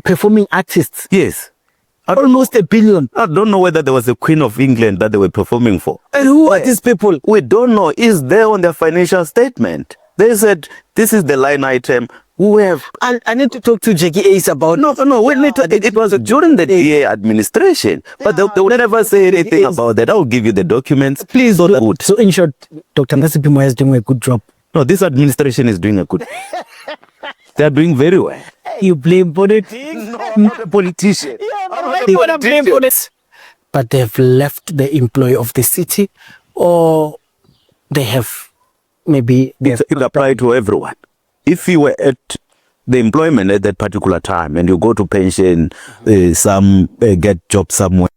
performing artists. Yes. Almost $1 billion. I don't know whether there was a Queen of England that they were performing for. And who are these people? We don't know. Is there on their financial statement? They said, this is the line item. We have... I need to talk to Jackie Ace about... No. It was during the DA administration. But they would never say anything about that. I'll give you the documents. Please. So in short, Dr. Nkhetheni Moya is doing a good job. No, this administration is doing a good... They are doing very well. You blame politics? No, I'm not a politician. They want to blame politics. But they have left the employee of the city, or they have maybe... It apply to everyone. If you were at the employment at that particular time and you go to pension, some get job somewhere,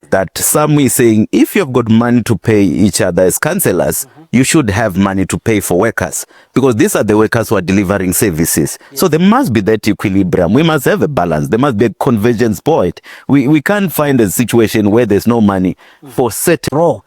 that some is saying, if you've got money to pay each other as councillors, you should have money to pay for workers, because these are the workers who are delivering services. Yes. So there must be that equilibrium. We must have a balance. There must be a convergence point. We can't find a situation where there's no money for certain.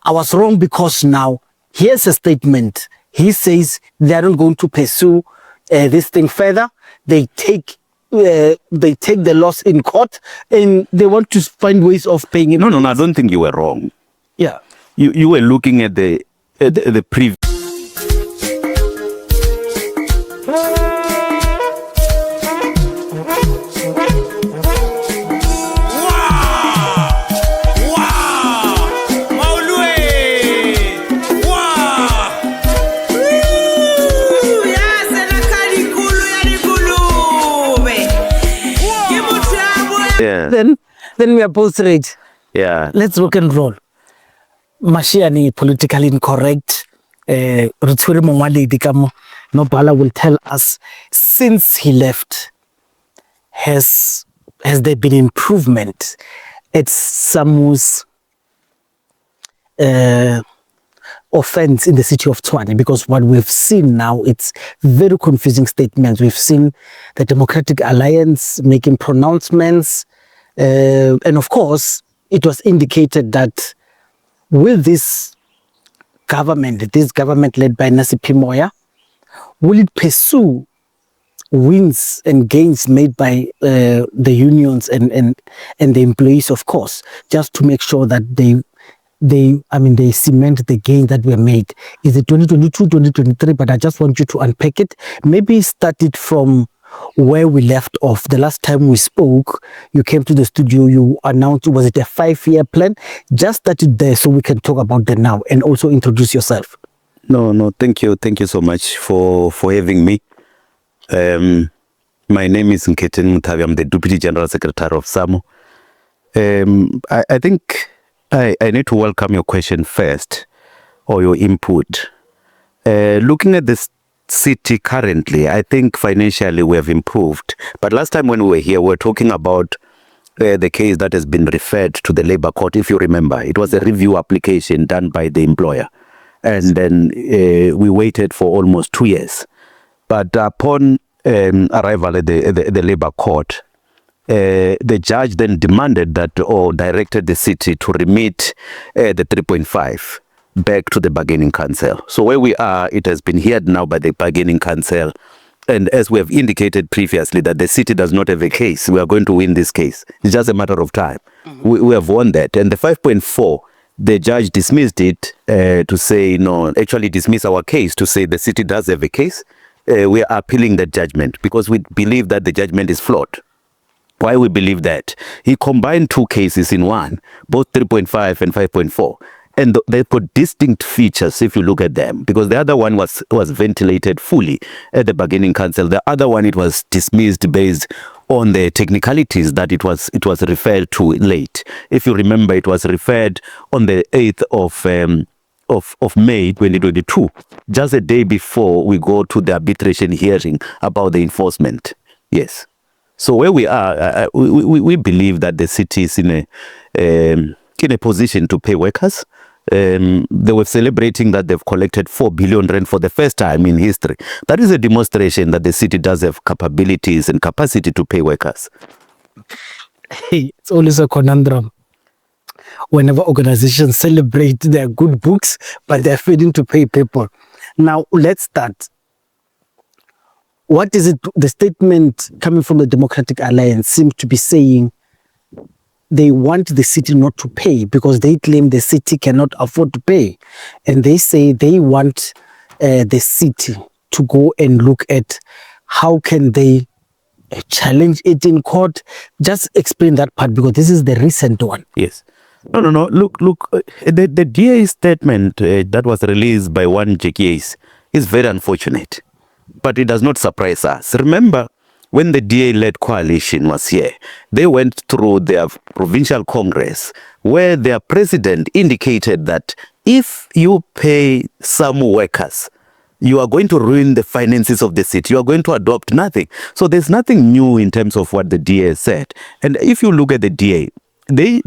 I was wrong because now here's a statement. He says they are not going to pursue this thing further. They take the loss in court and they want to find ways of paying it. No, I don't think you were wrong. Yeah. You were looking at the previous. Yeah. Then we are both right. Yeah. Let's rock and roll. Mashiani politically incorrect. Rutsuri Mongwali Dikamo Nobala will tell us, since he left, has there been improvement at SAMWU's offense in the city of Tshwane? Because what we've seen now, it's very confusing statements. We've seen the Democratic Alliance making pronouncements, and of course it was indicated that will this government led by Nkhetheni Moya, will it pursue wins and gains made by the unions and the employees, of course, just to make sure that they cement the gains that were made? Is it 2022, 2023? But I just want you to unpack it. Maybe start it from where we left off. The last time we spoke, you came to the studio, you announced, was it a 5-year plan? Just start it there so we can talk about that now, and also introduce yourself. No, thank you so much for having me. My name is Nkhetheni Muthavhi. I'm the Deputy General Secretary of SAMWU. I think I need to welcome your question first, or your input. Looking at this city currently, I think financially we have improved. But last time when we were here, we were talking about the case that has been referred to the Labour Court. If you remember, it was a review application done by the employer. And then we waited for almost 2 years. But upon arrival at the Labour Court, the judge then demanded that, or directed the city to remit the 3.5 back to the bargaining council. So where we are, it has been heard now by the bargaining council. And as we have indicated previously, that the city does not have a case. We are going to win this case. It's just a matter of time. We have won that. And the 5.4, the judge dismissed it to say, no, actually dismiss our case to say the city does have a case. We are appealing that judgment because we believe that the judgment is flawed. Why we believe that? He combined two cases in one, both 3.5 and 5.4. And they've got distinct features if you look at them, because the other one was ventilated fully at the bargaining council. The other one, it was dismissed based on the technicalities that it was referred to late. If you remember, it was referred on the 8th of May 2022, just a day before we go to the arbitration hearing about the enforcement. Yes. So where we are, we believe that the city is in a position to pay workers. They were celebrating that they've collected 4 billion rand for the first time in history. That is a demonstration that the city does have capabilities and capacity to pay workers. Hey, it's always a conundrum. Whenever organizations celebrate their good books, but they're failing to pay people. Now, let's start. what is it? The statement coming from the Democratic Alliance seems to be saying they want the city not to pay because they claim the city cannot afford to pay. And they say they want the city to go and look at how can they challenge it in court. Just explain that part because this is the recent one. Yes. No. Look. The DA statement that was released by one JKS is very unfortunate, but it does not surprise us. Remember, when the DA-led coalition was here, they went through their provincial congress where their president indicated that if you pay some workers, you are going to ruin the finances of the city. You are going to adopt nothing. So there's nothing new in terms of what the DA said. And if you look at the DA, they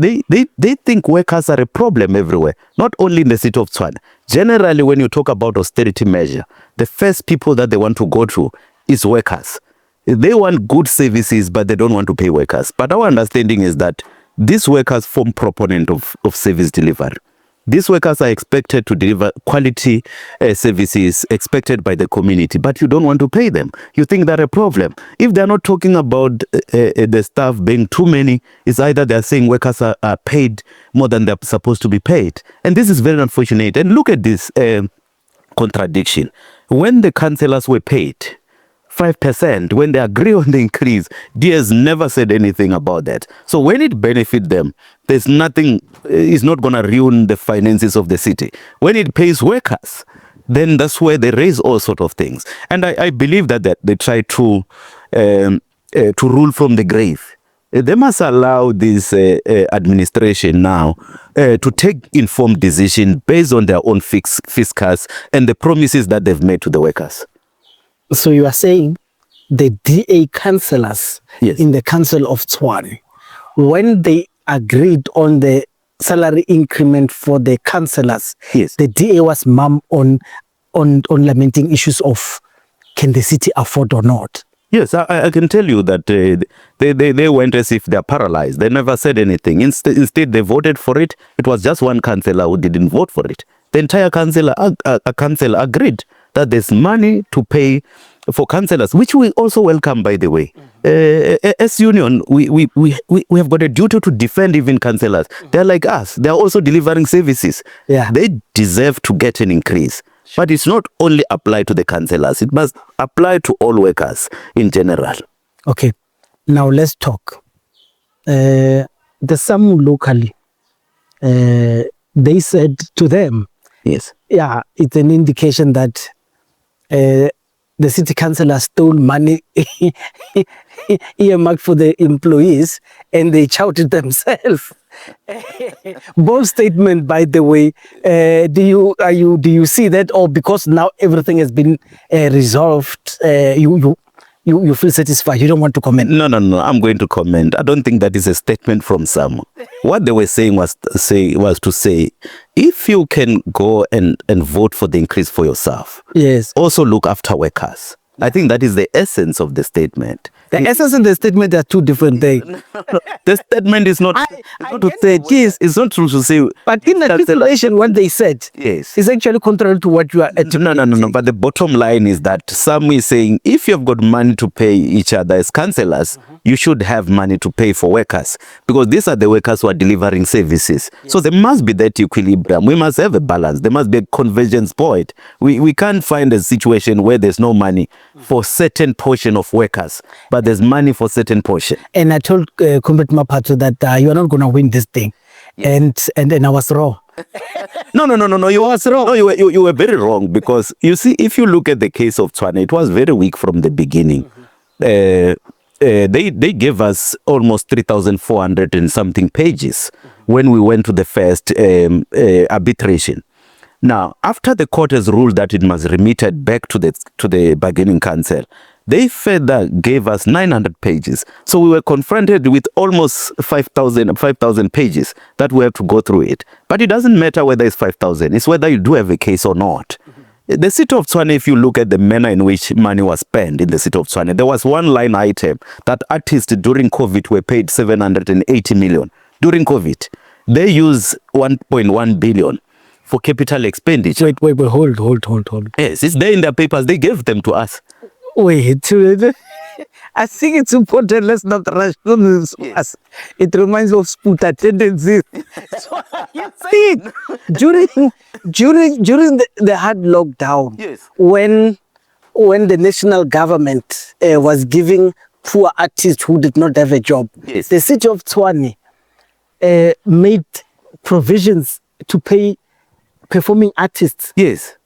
think workers are a problem everywhere, not only in the city of Tshwane. Generally, when you talk about austerity measure, the first people that they want to go to is workers. They want good services, but they don't want to pay workers. But our understanding is that these workers form proponent of service delivery. These workers are expected to deliver quality services expected by the community, but you don't want to pay them. You think they're a problem. If they're not talking about the staff being too many, it's either they're saying workers are paid more than they're supposed to be paid. And this is very unfortunate. And look at this contradiction. When the councillors were paid 5%, when they agree on the increase, DS never said anything about that. So when it benefits them, there's nothing, it's not going to ruin the finances of the city. When it pays workers, then that's where they raise all sort of things. And I believe that they try to rule from the grave. They must allow this administration now to take informed decision based on their own fiscals and the promises that they've made to the workers. So you are saying the DA councillors in the Council of Tshwane, when they agreed on the salary increment for the councillors, the DA was mum on lamenting issues of can the city afford or not? Yes, I can tell you that they went as if they're paralyzed. They never said anything. Instead, they voted for it. It was just one councillor who didn't vote for it. The entire council agreed that there's money to pay for councillors, which we also welcome, by the way. As union, we have got a duty to defend even councillors. They're like us. They're also delivering services. They deserve to get an increase. But it's not only applied to the councillors. It must apply to all workers in general. Okay. Now let's talk. The SAMWU locally, they said to them, yes, it's an indication that the city councillor stole money earmarked for the employees and they shouted themselves. Bold statement, by the way. Do you see that, or because now everything has been resolved, you feel satisfied? You don't want to comment? No. I'm going to comment. I don't think that is a statement from some. What they were saying was to say, if you can go and vote for the increase for yourself, also look after workers. I think that is the essence of the statement. The essence and the statement are two different things. The statement is not to say, it's not true to say. But in the declaration, what they said is actually contrary to what you are No. But the bottom line is that some is saying, if you've got money to pay each other as councillors, you should have money to pay for workers. Because these are the workers who are delivering services. So there must be that equilibrium. We must have a balance. There must be a convergence point. We can't find a situation where there's no money for certain portion of workers, but there's money for certain portion. And I told Comrade Maphatso that you are not going to win this thing. And I was wrong. No. You was wrong. No, you were very wrong, because you see, if you look at the case of Tshwane, it was very weak from the beginning. They gave us almost 3,400 and something pages when we went to the first arbitration. Now, after the court has ruled that it must remit it back to the bargaining council, they further gave us 900 pages. So we were confronted with almost 5,000 pages that we have to go through it. But it doesn't matter whether it's 5,000. It's whether you do have a case or not. The City of Tshwane, if you look at the manner in which money was spent in the City of Tshwane, there was one line item that artists during COVID were paid 780 million. During COVID, they used 1.1 billion for capital expenditure. Wait, hold. Yes, it's there in their papers. They gave them to us. Wait, I think it's important. Let's not rush through this. Yes. It reminds me of Sputa tendencies. So you see it during the hard lockdown. Yes. When the national government was giving poor artists who did not have a job, Yes. the city of Tshwane made provisions to pay performing artists Yes.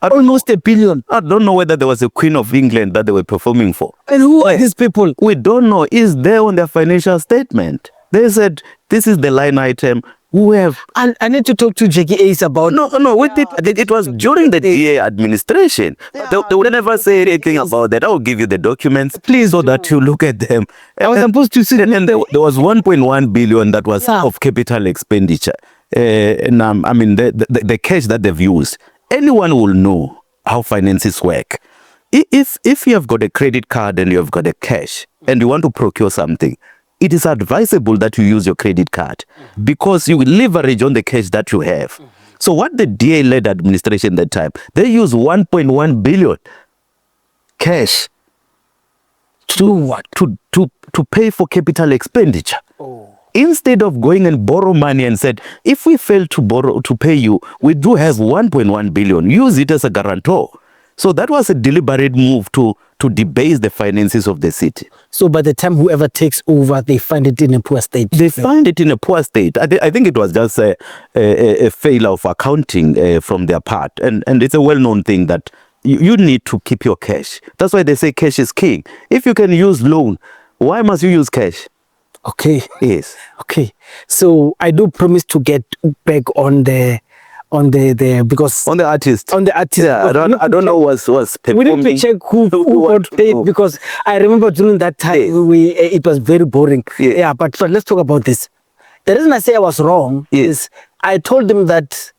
almost $1 billion. I don't know whether there was a Queen of England that they were performing for. And who are these people? We don't know. It's there on their financial statement. They said this is the line item. We have I need to talk to Jackie Ace about. no. It was during the DA administration. They would never say anything about that. I will give you the documents, please, so that you look at them. I was supposed to see. And then there was 1.1 billion that was of capital expenditure. And I mean the cash that they've used. Anyone will know how finances work. If you have got a credit card and you have got a cash and you want to procure something, it is advisable that you use your credit card because you will leverage on the cash that you have. So what the DA-led administration that time, they used 1.1 billion cash To what? to pay for capital expenditure. Instead of going and borrow money and said, if we fail to pay you, we do have 1.1 billion. Use it as a guarantor. So that was a deliberate move to debase the finances of the city. So by the time whoever takes over, they find it in a poor state. They find it in a poor state. I think it was just a failure of accounting from their part. And it's a well-known thing that you need to keep your cash. That's why they say cash is king. If you can use loan, why must you use cash? Okay. Yes. Okay. So I do promise to get back on the because On the artist. on the artist. Yeah, I don't know what's We need to check who got paid who. because I remember during that time it was very boring. Yeah. But let's talk about this. The reason I say I was wrong is I told them that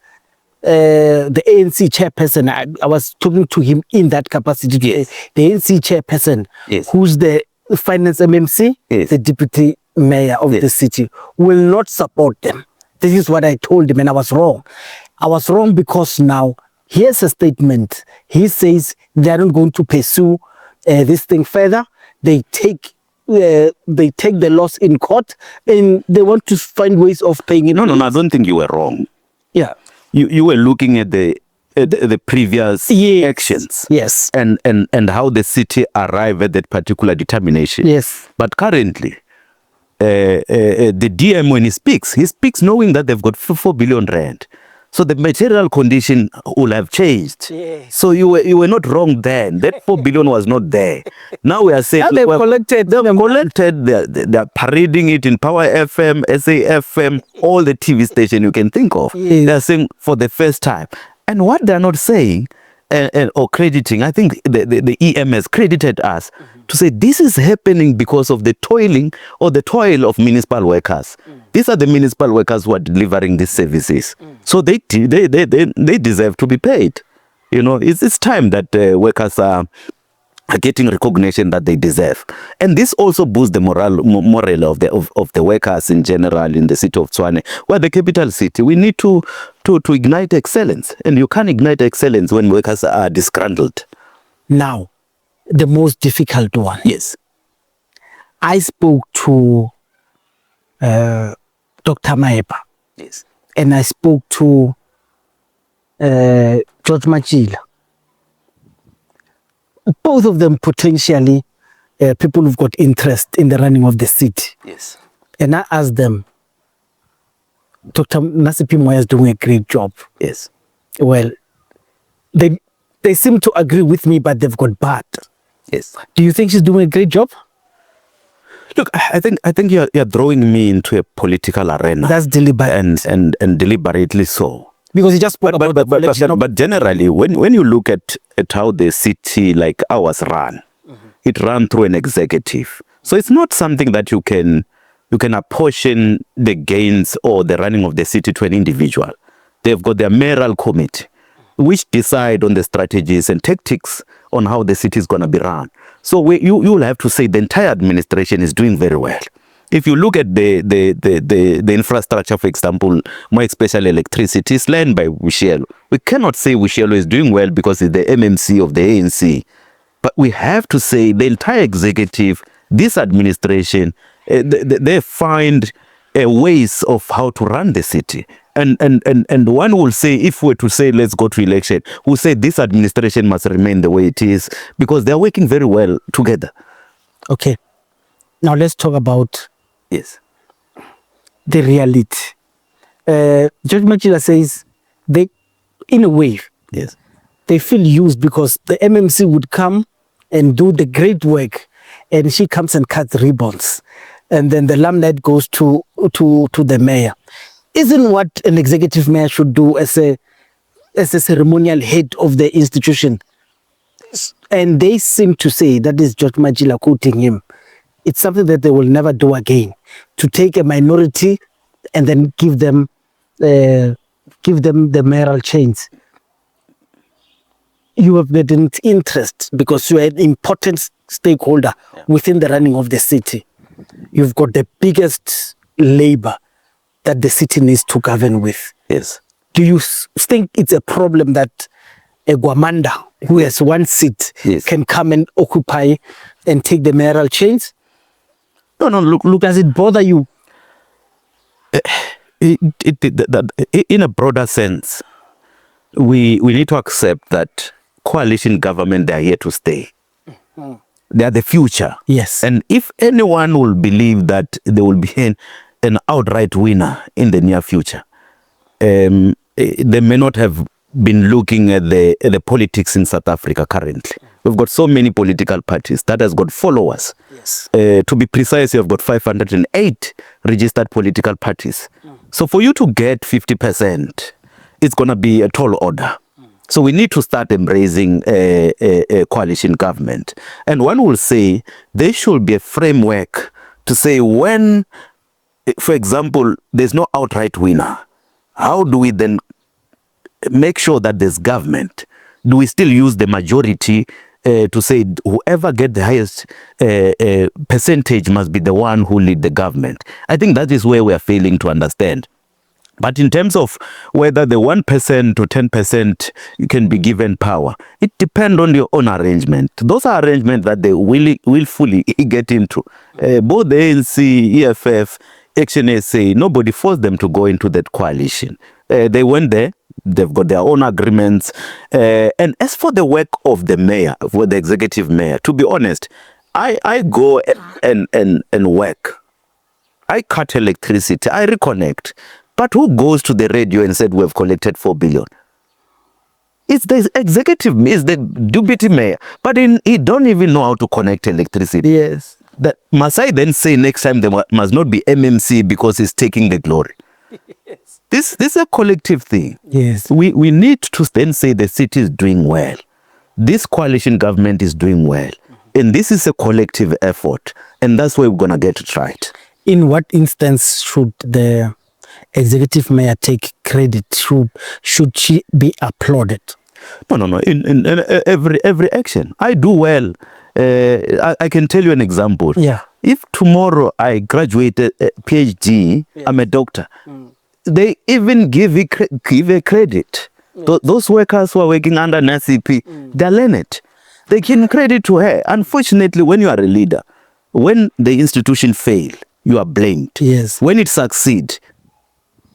the ANC chairperson, I was talking to him in that capacity. Yes. The ANC chairperson, Yes. who's the finance MMC, Yes. the deputy mayor of Yes. the city, will not support them. This is what I told him, and I was wrong. I was wrong because now here's a statement. He says they are not going to pursue this thing further. They take the loss in court, and they want to find ways of paying it. No, I don't think you were wrong. Yeah. You were looking at the previous actions. Yes. And how the city arrived at that particular determination. Yes. But currently, the DM, when he speaks knowing that they've got 4 billion rand. So the material condition will have changed. Yes. So you were not wrong then. That 4 billion was not there. Now we are saying Now they've collected. They're parading it in Power FM, SAFM, all the TV station you can think of. Yes. They're saying for the first time. And what they're not saying or crediting, I think the EM has credited us to say this is happening because of the toil of municipal workers. These are the municipal workers who are delivering these services. So they deserve to be paid. You know, it's time that workers are getting recognition that they deserve. And this also boosts the morale of the workers in general in the city of Tshwane. We're the capital city. We need to ignite excellence. And you can't ignite excellence when workers are disgruntled. Now, the most difficult one. Yes. I spoke to Dr. Maepa. Yes. And I spoke to George Machila. Both of them potentially people who've got interest in the running of the city. Yes. And I asked them, Dr. Nasipi Moya is doing a great job. Yes. Well, they seem to agree with me, but they've got bad. Yes. Do you think she's doing a great job? Look, I think you're throwing me into a political arena. That's deliberate. And deliberately so. Because he just spoke about the election. But generally, when you look at how the city like ours run, it ran through an executive. So it's not something that you can apportion the gains or the running of the city to an individual. They've got their mayoral committee, which decide on the strategies and tactics on how the city is going to be run. So you'll have to say the entire administration is doing very well. If you look at the infrastructure, for example, more especially electricity, is led by Wishelo. We cannot say Wishelo is doing well because it's the MMC of the ANC. But we have to say the entire executive, this administration, they find ways of how to run the city. And one will say, if we're to say, let's go to election, we'll say this administration must remain the way it is because they're working very well together. Okay. Now let's talk about Yes. the reality. Judge Machila says they, in a way, Yes. they feel used because the MMC would come and do the great work, and she comes and cuts ribbons, and then the limelight goes to the mayor. Isn't what an executive mayor should do as a ceremonial head of the institution? And they seem to say, that is Judge Majila quoting him, it's something that they will never do again, to take a minority and then give them the mayoral chains. You have an interest because you are an important stakeholder within the running of the city. You've got the biggest labor that the city needs to govern with. Yes. Do you think it's a problem that a Gwamanda who has one seat can come and occupy and take the mayoral chains? No, look, does it bother you? In a broader sense, we need to accept that coalition government, they are here to stay. They are the future. Yes. And if anyone will believe that there will be an outright winner in the near future, they may not have been looking at the politics in South Africa currently. We've got so many political parties that has got followers. Yes. To be precise, you've got 508 registered political parties. So for you to get 50%, it's going to be a tall order. So we need to start embracing a coalition government. And one will say there should be a framework to say when, for example, there's no outright winner, how do we then make sure that there's government? Do we still use the majority to say whoever get the highest percentage must be the one who lead the government? I think that is where we are failing to understand. But in terms of whether the 1% to 10% you can be given power, it depends on your own arrangement. Those are arrangements that they willfully get into. Both the ANC, EFF, Action SA, nobody forced them to go into that coalition. They went there. They've got their own agreements. And as for the work of the mayor, for the executive mayor, to be honest, I go and work. I cut electricity. I reconnect. But who goes to the radio and said, we've collected 4 billion? It's the executive, it's the deputy mayor. But he don't even know how to connect electricity. Yes. That must I then say next time there must not be MMC because he's taking the glory? Yes. This is a collective thing. Yes. We need to then say the city is doing well. This coalition government is doing well. And this is a collective effort. And that's where we're going to get it right. In what instance should the executive mayor take credit? Should she be applauded? No. In every action, I do well. I can tell you an example. Yeah. If tomorrow I graduated a PhD, I'm a doctor. They even give a credit. Those workers who are working under NACP, they're learned. They can credit to her. Unfortunately, when you are a leader, when the institution fail, you are blamed. Yes. When it succeed,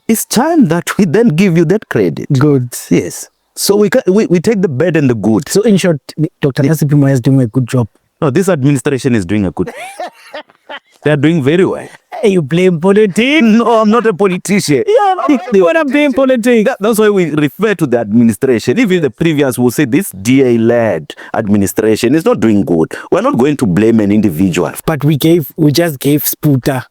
it's time that we then give you that credit. Good. Yes. So we take the bad and the good. So in short, Dr. NACP Moya is doing a good job. No, this administration is doing a good. They are doing very well. Hey, you blame politics? No, I'm not a politician. Yeah, you want to blame politics. That's why we refer to the administration. Even the previous will say this DA-led administration is not doing good. We're not going to blame an individual. But we just gave Sputa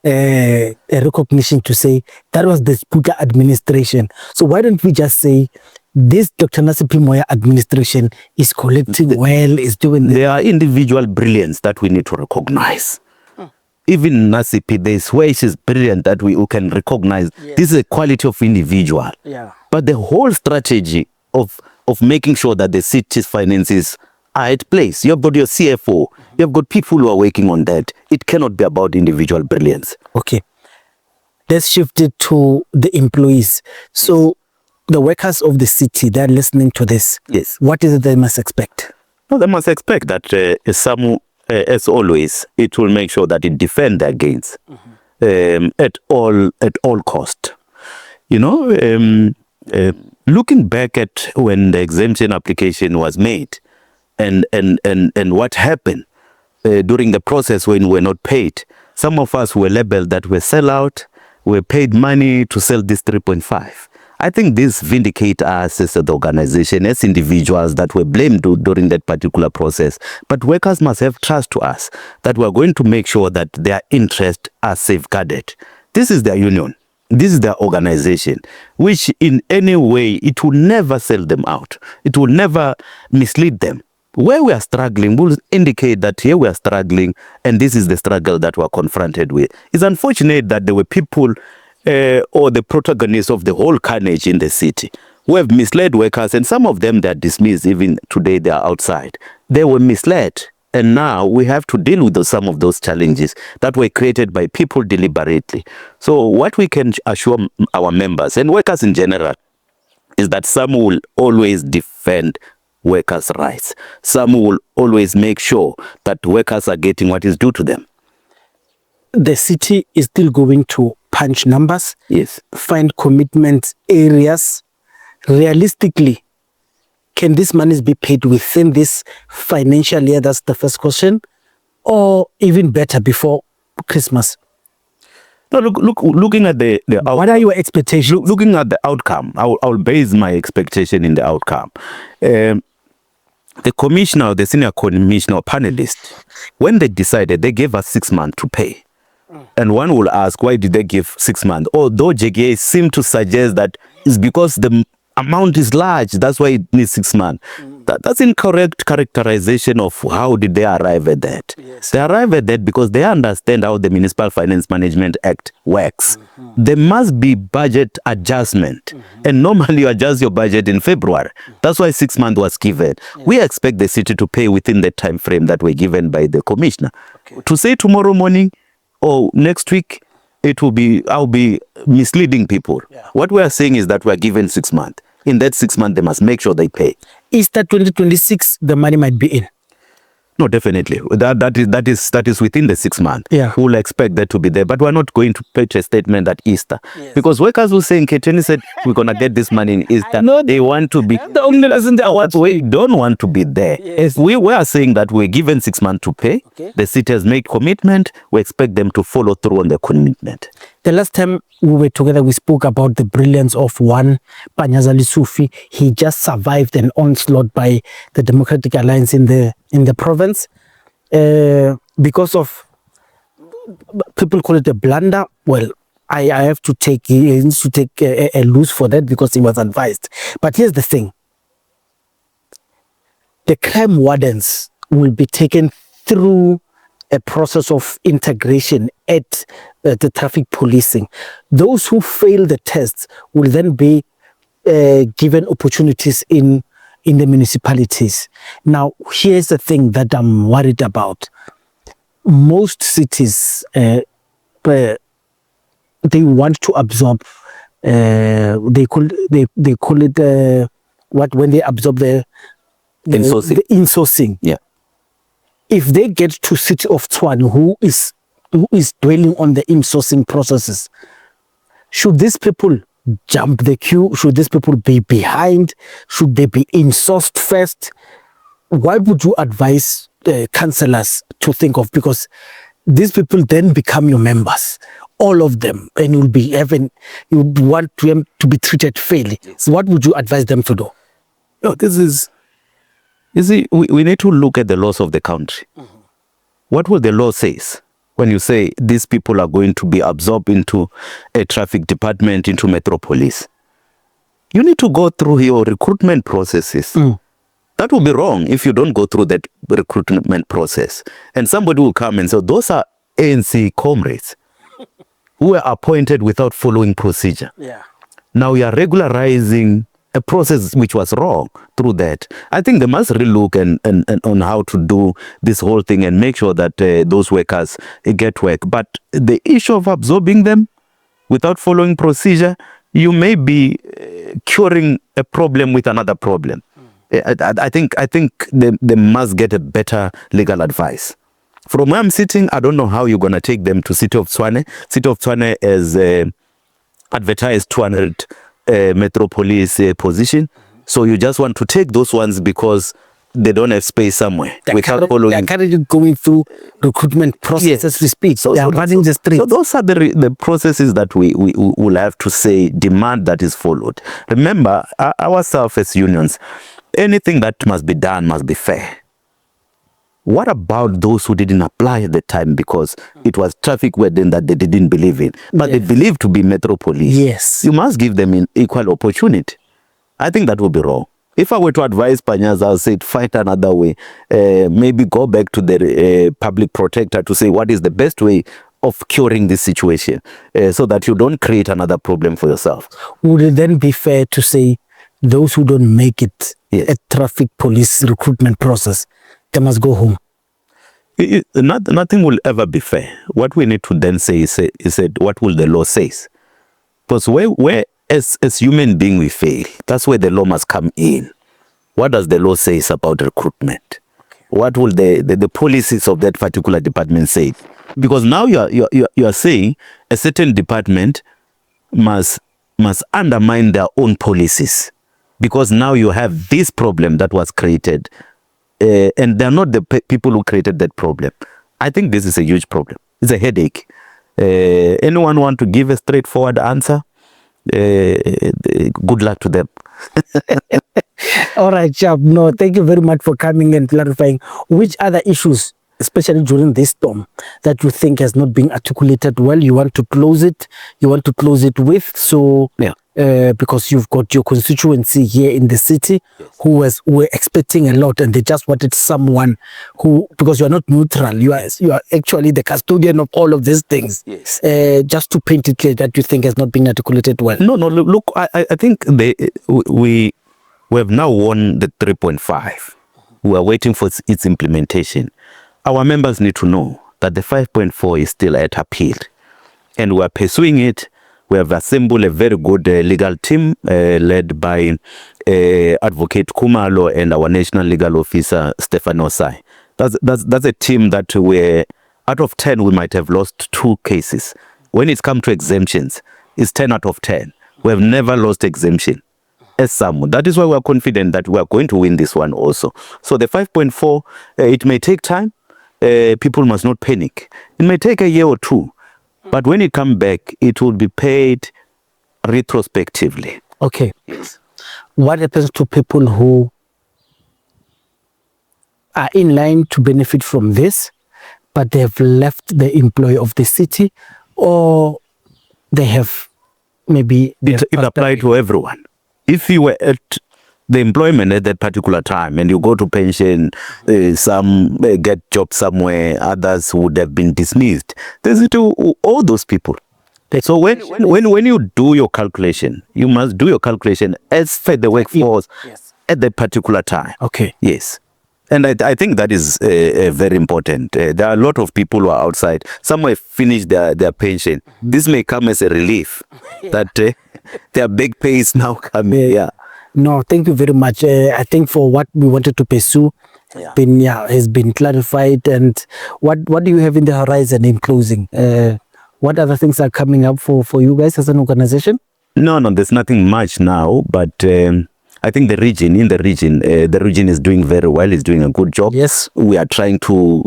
a recognition to say that was the Sputa administration. So why don't we just say this Dr. NACP Moya administration is collecting well, is doing this. There are individual brilliance that we need to recognize. Even NACP, there's where she's brilliant that we can recognize. Yes. This is a quality of individual. Yeah. But the whole strategy of making sure that the city's finances are at place. You've got your CFO. You've got people who are working on that. It cannot be about individual brilliance. Okay. Let's shift it to the employees. So the workers of the city, they're listening to this. Yes. What is it they must expect? No, they must expect that SAMWU, as always, it will make sure that it defend their gains at all cost. You know, looking back at when the exemption application was made and what happened during the process when we were not paid, some of us were labeled that we sell out, we paid money to sell this 3.5. I think this vindicates us as the organization, as individuals that were blamed during that particular process. But workers must have trust to us that we're going to make sure that their interests are safeguarded. This is their union. This is their organization, which in any way, it will never sell them out. It will never mislead them. Where we are struggling will indicate that here we are struggling and this is the struggle that we're confronted with. It's unfortunate that there were people or the protagonists of the whole carnage in the city who have misled workers, and some of them, they are dismissed. Even today they are outside. They were misled, and now we have to deal with some of those challenges that were created by people deliberately. So what we can assure our members and workers in general is that some will always defend workers' rights. Some will always make sure that workers are getting what is due to them. The city is still going to punch numbers, Yes. find commitment areas. Realistically, can this money be paid within this financial year? That's the first question. Or even better, before Christmas? No, looking at the what are your expectations? Looking at the outcome, I'll base my expectation in the outcome. The commissioner, the senior commissioner or panelist, when they decided, they gave us 6 months to pay. And one will ask, why did they give 6 months? Although JGA seemed to suggest that it's because the amount is large, that's why it needs 6 months. That's incorrect characterization of how did they arrive at that. Yes. They arrive at that because they understand how the Municipal Finance Management Act works. There must be budget adjustment. And normally you adjust your budget in February. That's why 6 months was given. We expect the city to pay within the time frame that were given by the commissioner. To say tomorrow morning or next week, I'll be misleading people. What we are saying is that we are given 6 months. In that 6 months, they must make sure they pay. Is that 2026 the money might be in? No, definitely. That is within the 6 months. Yeah. We'll expect that to be there. But we're not going to pitch a statement at Easter. Yes. Because workers will say, Nkhetheni said, we're going to get this money in Easter. They want to be... The only lesson we don't want to be there. Yes. We are saying that we're given 6 months to pay. Okay. The city has made commitment. We expect them to follow through on the commitment. The last time we were together, we spoke about the brilliance of one Panyazali Sufi. He just survived an onslaught by the Democratic Alliance in the province because of, people call it a blunder. Well, I have to take, he needs to take a loose for that because he was advised. But here's the thing. The crime wardens will be taken through a process of integration at the traffic policing. Those who fail the tests will then be given opportunities in the municipalities. Now, here's the thing that I'm worried about. Most cities, they want to absorb, they call it, when they absorb the insourcing. Yeah. If they get to City of Tshwane, who is dwelling on the insourcing processes, should these people jump the queue? Should these people be behind? Should they be insourced first? What would you advise councillors to think of? Because these people then become your members, all of them, and you want them to be treated fairly. So what would you advise them to do? No, you see, we need to look at the laws of the country. What will the law says when you say these people are going to be absorbed into a traffic department, into Metropolis? You need to go through your recruitment processes. That will be wrong if you don't go through that recruitment process. And somebody will come and say, those are ANC comrades who were appointed without following procedure. Yeah. Now we are regularizing a process which was wrong through that. I think they must relook and on how to do this whole thing and make sure that those workers get work. But the issue of absorbing them without following procedure, you may be curing a problem with another problem. I think they must get a better legal advice. From where I'm sitting, I don't know how you're going to take them to City of Tshwane. City of Tshwane is advertised 200 metropolis position. So you just want to take those ones because they don't have space somewhere. They're currently going through recruitment process as we speak. So they are running the streets. So those are the processes that we will have to say, demand that is followed. Remember, ourselves as unions, anything that must be done must be fair. What about those who didn't apply at the time because it was traffic warden that they didn't believe in, but they believe to be metropolis? Yes. You must give them an equal opportunity. I think that would be wrong. If I were to advise Panyaza, I'll say find another way. Maybe go back to the public protector to say what is the best way of curing this situation so that you don't create another problem for yourself. Would it then be fair to say those who don't make it a traffic police recruitment process, they must go home? Nothing will ever be fair. What we need to then say is what will the law say? Because where as human being we fail, that's where the law must come in. What does the law say about recruitment? Okay. What will the policies of that particular department say? Because now you are saying a certain department must undermine their own policies because now you have this problem that was created and they're not the people who created that problem. I think this is a huge problem. It's a headache. Anyone want to give a straightforward answer? Good luck to them. All right, Chap. No, thank you very much for coming and clarifying. Which other issues, especially during this storm, that you think has not been articulated well, you want to close it? You want to close it with? So, because you've got your constituency here in the city, who were expecting a lot, and they just wanted someone who, because you are not neutral, you are actually the custodian of all of these things. Yes. Just to paint it clear that you think has not been articulated well. No. Look, I think we have now won the 3.5. We are waiting for its implementation. Our members need to know that the 5.4 is still at appeal, and we are pursuing it. We have assembled a very good legal team led by Advocate Kumalo and our National Legal Officer, Stefan Osai. That's a team that out of 10, we might have lost 2 cases. When it comes to exemptions, it's 10 out of 10. We have never lost exemption as SAMWU. That is why we are confident that we are going to win this one also. So the 5.4, it may take time. People must not panic. It may take a year or 2. But when it comes back, it will be paid retrospectively. Okay. Yes. What happens to people who are in line to benefit from this, but they have left the employ of the city, or they have maybe... It applies to everyone. If you were at the employment at that particular time and you go to pension, some get jobs somewhere, others would have been dismissed. There's all those people. So when you do your calculation, you must do your calculation as for the workforce at that particular time. Okay. Yes. And I think that is very important. There are a lot of people who are outside. Some have finished their pension. This may come as a relief that their big pay is now coming. Yeah. No, thank you very much. I think for what we wanted to pursue has been clarified. And what do you have in the horizon in closing? What other things are coming up for you guys as an organization? No, there's nothing much now, but I think the region is doing very well. It's doing a good job. Yes. We are trying to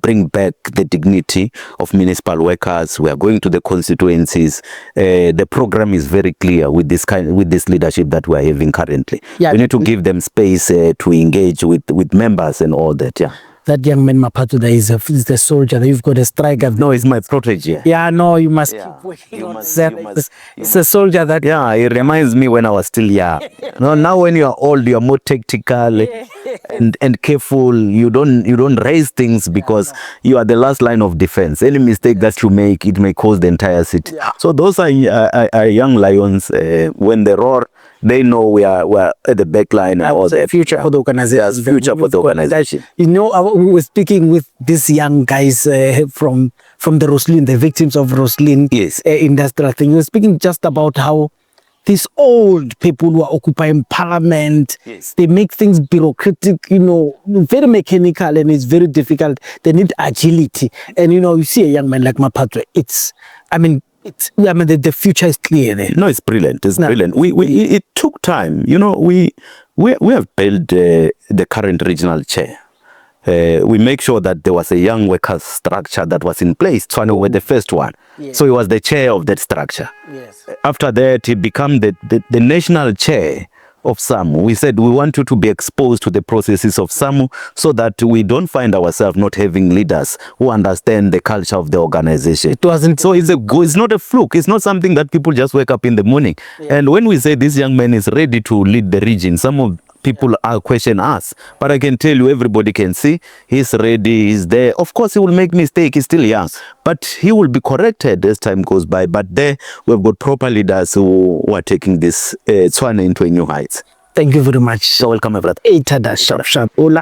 bring back the dignity of municipal workers. We are going to the constituencies. The program is very clear with this leadership that we are having currently. Yeah. We need to give them space to engage with members and all that. Yeah. That young man, Mapatu, there is the soldier. You've got a striker. No, he's my protege. Yeah, no, you must keep working on that. It's a soldier that... Yeah, it reminds me when I was still young. No, now when you are old, you are more tactical and careful. You don't raise things because you are the last line of defense. Any mistake that you make, it may cause the entire city. Yeah. So those are young lions. When they roar, they know we are at the back line. The future for the organization. Future for the organization. You know, we were speaking with these young guys from the Roslyn, the victims of Roslyn industrial thing. We were speaking just about how these old people who are occupying parliament. Yes. They make things bureaucratic, very mechanical, and it's very difficult. They need agility. And, you see a young man like Mapatwe, the future is clear there. No, it's brilliant. It's brilliant. It took time. We have built the current regional chair. We make sure that there was a young workers structure that was in place. Tshwane were the first one. Yes. So he was the chair of that structure. Yes. After that, he became the national chair of SAMWU. We said we want you to be exposed to the processes of SAMWU so that we don't find ourselves not having leaders who understand the culture of the organization. It wasn't. So it's not a fluke. It's not something that people just wake up in the morning. Yeah. And when we say this young man is ready to lead the region, some of people are question us, but I can tell you, everybody can see he's ready, he's there. Of course, he will make mistake. He's still young, but he will be corrected as time goes by. But there, we've got proper leaders who are taking this Tshwane into a new heights. Thank you very much. You're welcome, my brother. Sharp. Ola.